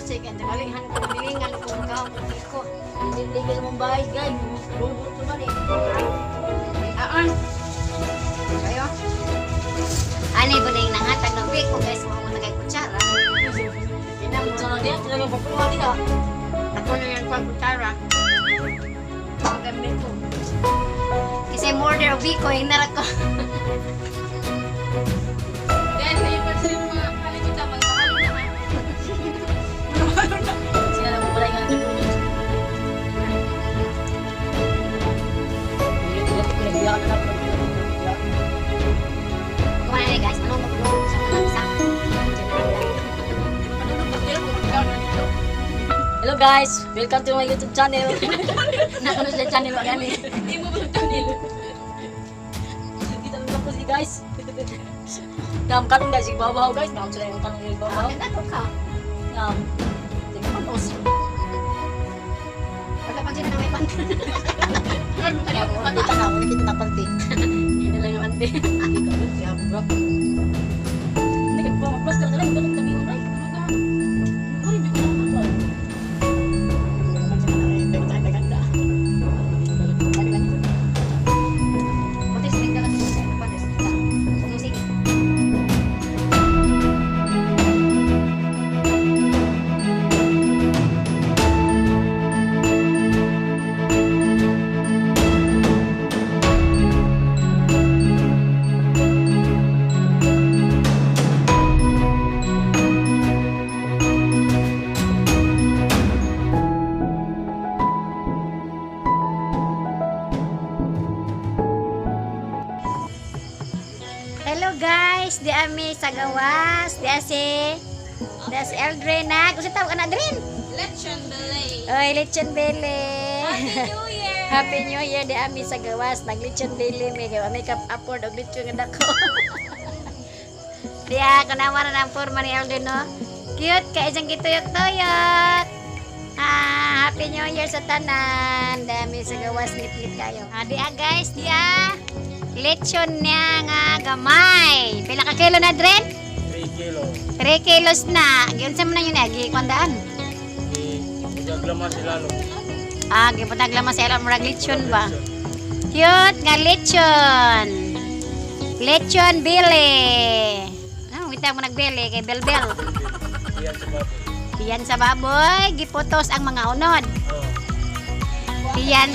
hapsay kaya tagalihan ko bilingan ko magkahong ko. Hindi ka naman bahay, guys. Lulot naman eh. Aon. Kayo. Ani po na yung nangatag ng biko guys. Mga mo nagay kutsara. Kutsara niya, talaga papuha nila. Ako na yung kutsara. Ang gamit ko. Kasi murder o biko, yung narak ko. Then, yung person yung mga kalimutan, magpahalo na nga. Sila na pala yung nagulot. Nagbiyak na lang. Kumain na guys, anong mag-vlog sa mga isa? Hello guys, welcome to my YouTube channel. Nakunos na channel mo gani. Hindi mo ba channel? Kita lang po si guys. Ngam kanong guys, ibabaw guys. Ngam sila yung kanong ibabaw. Ano ka? Ngam. Tingnan mo boss. Pagkapag sila na may pan. Kita na, kita na panti. Hindi lang yung ante. Kaya bro. Hindi ka po mag-plus ka lang, ganun kami yung right. Hello guys, di ami sa gawas, di si Eldrin na. Kung tawag ka na Eldrin? Lechon, Belle. Oy, Lechon Belle. Happy New Year! Happy New Year di ami sa gawas, nag Lechon Belle may gawa may kap upward og lechon nga dako. Diya kanawa na ang forma ni Eldrin no. Cute kay isang kituyok-tuyok. Happy New Year sa tanan. Dami sa gawas ngit-ngit kayo. Diya guys, diya. Lechon niya nga gamay. Pila ka kilo na Dren? 3 kilo. 3 kilos na. Giunsa man na yun agi kwandaan. Ipaglama sila lo. Gipataglaman sa ilang murag lechon ba? Cute nga lechon. Lechon Belle. Wita mo nagbele kay Belle. Iyan sa baboy. Tiyan sa baboy, giputos ang mga unod. Tiyan.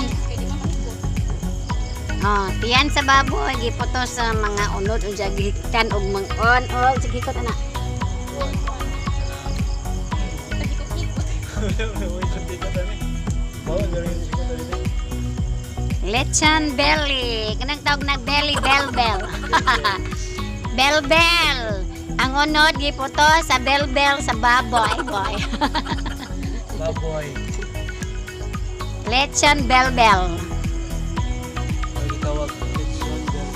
Tiyan sa baboy, giputos sa mga unod unsa gihikan og mangon. Sige ko ana. Lechon belly. Kanang tawag na belly bell. Bell. Ang unod giputos sa bell sa baboy, boy. Baboy. Lechon bell. Ang tawag Lechon Belle.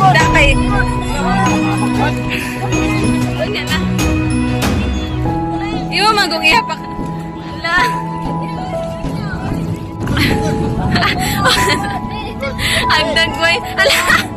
Dakay. Ganyan na. Iyo magong iyapak. Ala. I'm done, boy. Ala.